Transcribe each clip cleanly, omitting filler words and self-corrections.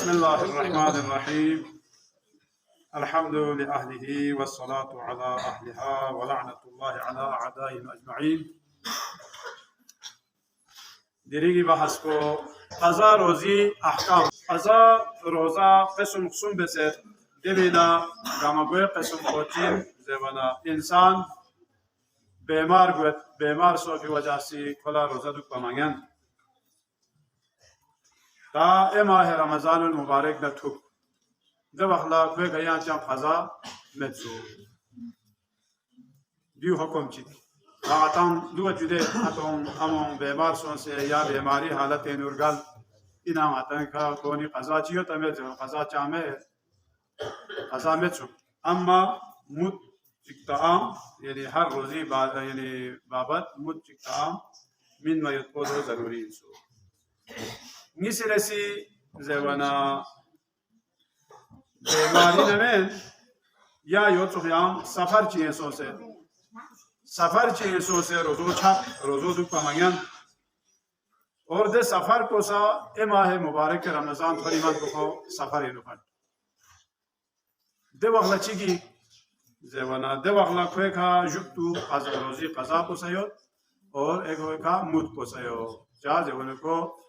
بسم الله الرحمن الرحيم. الحمد لأهله والصلاة على أهلها ولعنة الله على أعدائهم أجمعين. دیریگی بحث کو قضا روزی احکام قضا روزا قسم قسم بسید دیوینا گامگوی قسم کوچین زبانا انسان بیمار صوفی وجہ سی کلا روزہ دک پمانگن تا ماه رمضان المبارک نتوب دو اخلا کوئی گیان چم قضا متسو دیو حکم چی آتام دو جده آتام همون بیمار سونسه یا بیماری حالت نورگل این هم آتام که کونی قضا چیو تمیز قضا چامه قضا متسو اما مد چکتام یعنی هر روزی بعد یعنی بابت مد چکتام من ما یتقوله ضروری انسو نیسرسی زوانا بیماری نمین یا یوتوخیام سفر چیه سوسه سفر چیه سوسه روزو چپ روزو دو پامانگن اور ده سفر کوسا ماه مبارک رمضان فریمان کو سفر اینو کرد ده وقلا چیگی زوانا ده وقلا کوئی کا جبتو از روزی قضا کوسایو اور ایک کا مد کوسایو جا زوانا کو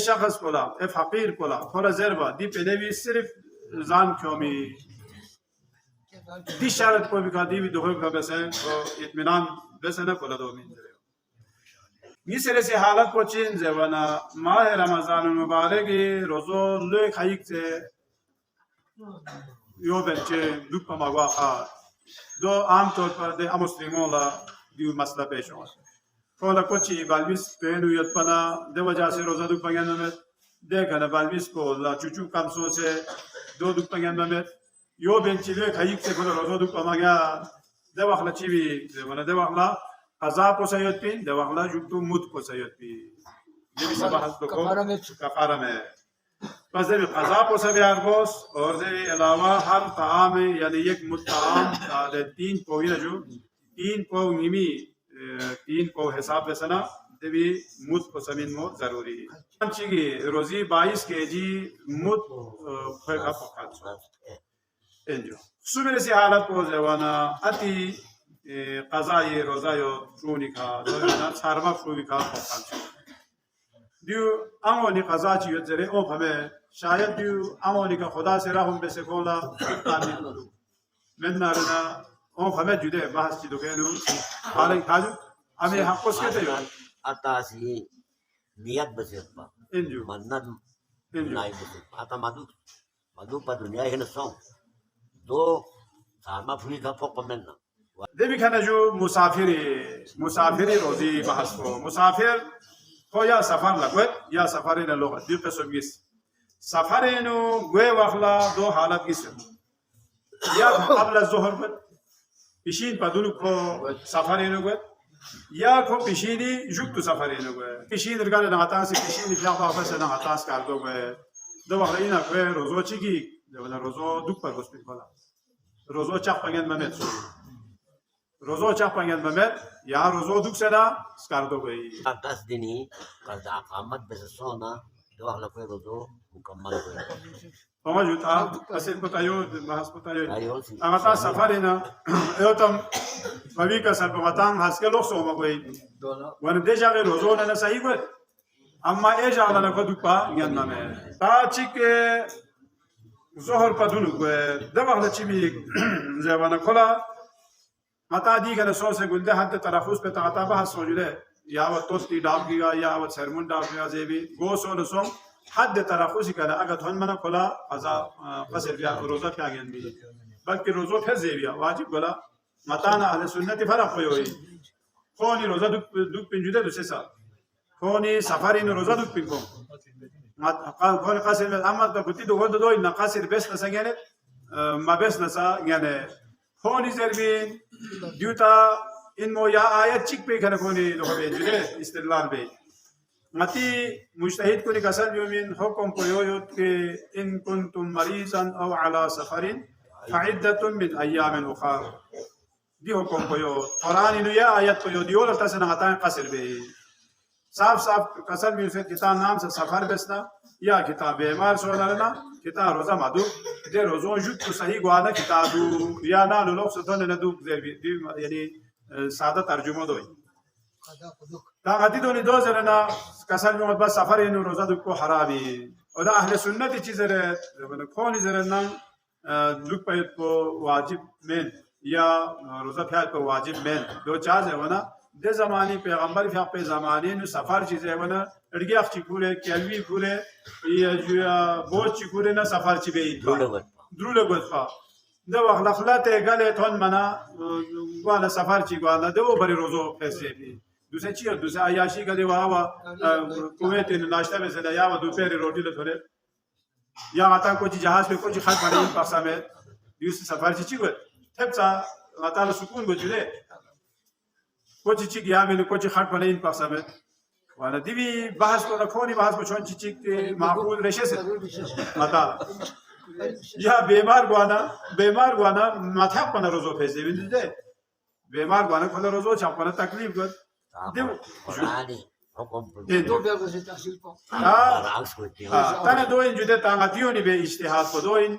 شخص کولا فقیر کولا خورا زربا دی پدوی صرف زان کیومی دی شرط کو بکا دی دوخه کا بس اطمینان بس نہ کولا دو من میسر سے حالت کو چین زوانا ماہ رمضان المبارک روزو لے خایک سے یو بچے دوپ ماوا دو عام طور پر دے مسلموں لا دیو مسئلہ پیش ہوا کولا کوچی بالبیس پہنو یت پنا دے وجہ سے روزہ دو پنگن میں دیکھا نا بالبیس کو لا چوچو کم سو سے دو پنگن میں یو بنچی لے خایک سے کولا روزہ دو پماگا دے وخلا چی بھی دے وخلا قضا کو سیت پین دے وخلا جوتو مد کو سیت پی یہ بھی سب حد کو کفارہ میں بس دے قضا کو سبیار گوس اور دے علاوہ ہر طعام یعنی ایک مد طعام دے تین پوئی جو تین پو نیمی تین کو حساب بسنا دیوی مد کو سمین مو ضروری ہے چیگی روزی 22 kg مد خوی کا پکھات سو انجو سومیر سی حالت کو زوانا اتی قضای روزایو شونی کا دوینا چارما شونی کا پکھات سو دیو امونی قضا چیوت زره او ہمیں شاید دیو امونی کا خدا سے رحم بسے کولا من نارنا او ہمیں جدے بحث چی دوکینو حالی کھاجو ہمیں حق اس کے تیو atasi niat beserta انجو manat naik beserta ata madu pa dunia hina song do sama free ka pok pamenna دیوی کھانا جو مسافری روزی بحث کو مسافر کو یا سفر لگوت یا سفرین لغت دیو قسم گیس سفرینو گوے وخلا دو حالت گیس یا قبل الظهر بد پیشین پدونو کو سفرینو گوت یا کو پیشینی جوکتو سفرینو گوت پیشین رگان نغتان سی پیشینی فلاق واپس نغتان سکردو گوت دو وخلا اینا گوت روزو چی گی روزو دوک پر گوش پیکولا روزو چاق پنگن ممت روزو چاق پنگن ممت یا روزو دوک سنا Skardu گوت atas dini kada akamat besona do akla ko rodo mukammal ko فما جوت أسير بتايو بحث بتايو ayo si أنا سافرنا يوتم فبيك سالبغتان هاسكلو سوما كوي وانا ديجا غير روزون أنا صحيح قلت أما إيش على نقدوكا ينما تا تشيك ظهر بدونو ده وقت چی بی زبان کلا متا دی کنه سوسه گلده حد تراخوس به تاتا به سوجله یا و توستی داغیگا یا و سرمون داغیگا زیبی گو سول سوم حد تراخوسی کنه اگر تون منا کلا ازا قصر بیا روزا پیاگن بی بلکه روزو پس زیبیا واجب گلا متا نه اهل سنت فرق کوي خوني روزا دوك بنجوده دوسه سال خوني سفرين روزا دوك بينكم قال خوني قصر اما ده كنت دو ان قصر بس نسا يعني ما بس نسا يعني خوني زربين ديوتا ان مو يا آيات چيك بي كان خوني دو بنجوده استدلال بي متي مجتهد كوني كسل يومين حكم كيويوت ان كنتم مريضا او على سفر فعدة من ايام اخرى دي حكم كيو قرآن انو يا آيات كيو ديول تسنا هتان قصر بي صاف صاف قصر بي في كتاب نام سے سفر بسنا یا کتاب بیمار سوالنا کتاب روزا مدو دي روزون جوت تو صحیح گوانا کتابو یا نا لو ستون ندو يعني ساده ترجمه دوي تا غدي دوني دوزرنا قصر بي بس سفر انو روزا دو کو حرامي ودا اهل سنت چیزره کونی زرنا لوک پایت کو واجب من یا روزہ پھیل پر واجب مین دو چاز ہے ونا دے زمانی پیغمبر فیق پہ زمانی نو سفر چیز ہے ونا اڑگی اخ چکورے کیلوی کورے یا جو بوچ چکورے نا سفر چی بے درول گوتفا دو اخلاقات گلے تون منا وانا سفر چی گوانا دو بری روزو پیسے بھی دوسرے چی دوسرے عیاشی گلے وا کویت ناشتہ میں سے یا دو پیر روٹی لے تھوڑے یا آتا کوئی جہاز پہ کوئی خط پڑے پاسا میں دوسرے سفر چی گوت تبصا غطال سكون بجوده كوتشي تشيك يعمل كوتشي خارج بلاين بحسابه وانا دي بحث كنا كوني بحث بشون تشيك معقول رشيس غطال يا بيمار غوانا ما تحب بنا روزو فيزي من ده بيمار غوانا كل روزو شاف بنا تكليف قد دي تانا دوين جده تانغتيوني به اجتهاد کو دوين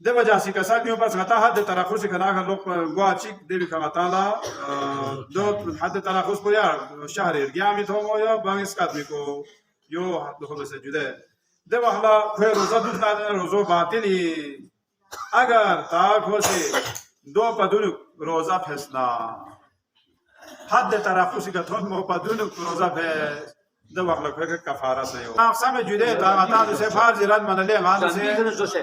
ده وجه سی کسا میو پس غتا حد تراخص کنا لوق گواچیک دل کنا تالا دو حد تراخص کو یا شهر ارگامی تو یا بانگس کات میکو یو حد خلص جده ده والا خیر روزا دو تا روزو باطلی اگر تا خوشی دو پدون روزا فسنا حد تراخص کتون مو پدون روزا فس ده والا خیر کفاره سیو اقسام جده تا غتا سے فرض رد منله مان سے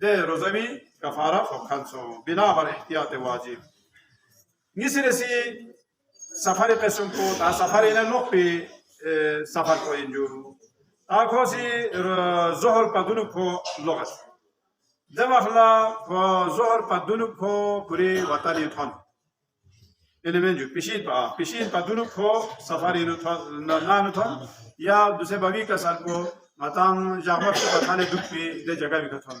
ده روزمی کفاره فکانسو بنا بر احتیاط واجب نیسرسی سفر قسم کو تا سفر اینا نقطه سفر کو اینجو آخوسی ظهر پدونو کو لغت دمخلا کو ظهر پدونو کو کری وطنی تون اینه منجو پیشین پدونو کو سفر اینو نانو تون یا دوسه باقی کسان کو مطام جامعه کو بطانه دوک پی ده جگہ بھی کتون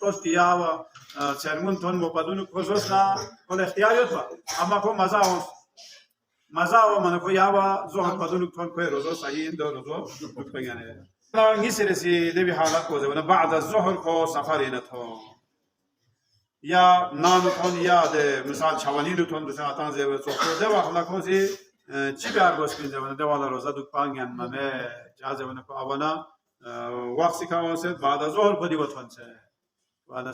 توستيا و سرمون تون مقدون خصوصنا كل اختيارات با اما كو مزا و من كو ياوا زهر بدون تون كو روزو صحيح دو روزو بگنه نيسرسي دبي حالات کو زبنا بعد الظهر کو سفرين تو یا نان تون یا ده مثال چوالین تون دوست اتان زیو سو ده وقت کوزی چی بیار گوش کن زبنا ده والا روزا دو پانگن ممه جا زبنا کو اوانا وقتی که واسط بعد از ظهر بدی وطن چه والا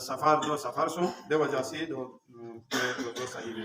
سفر سو ده وجاسی دو صحیح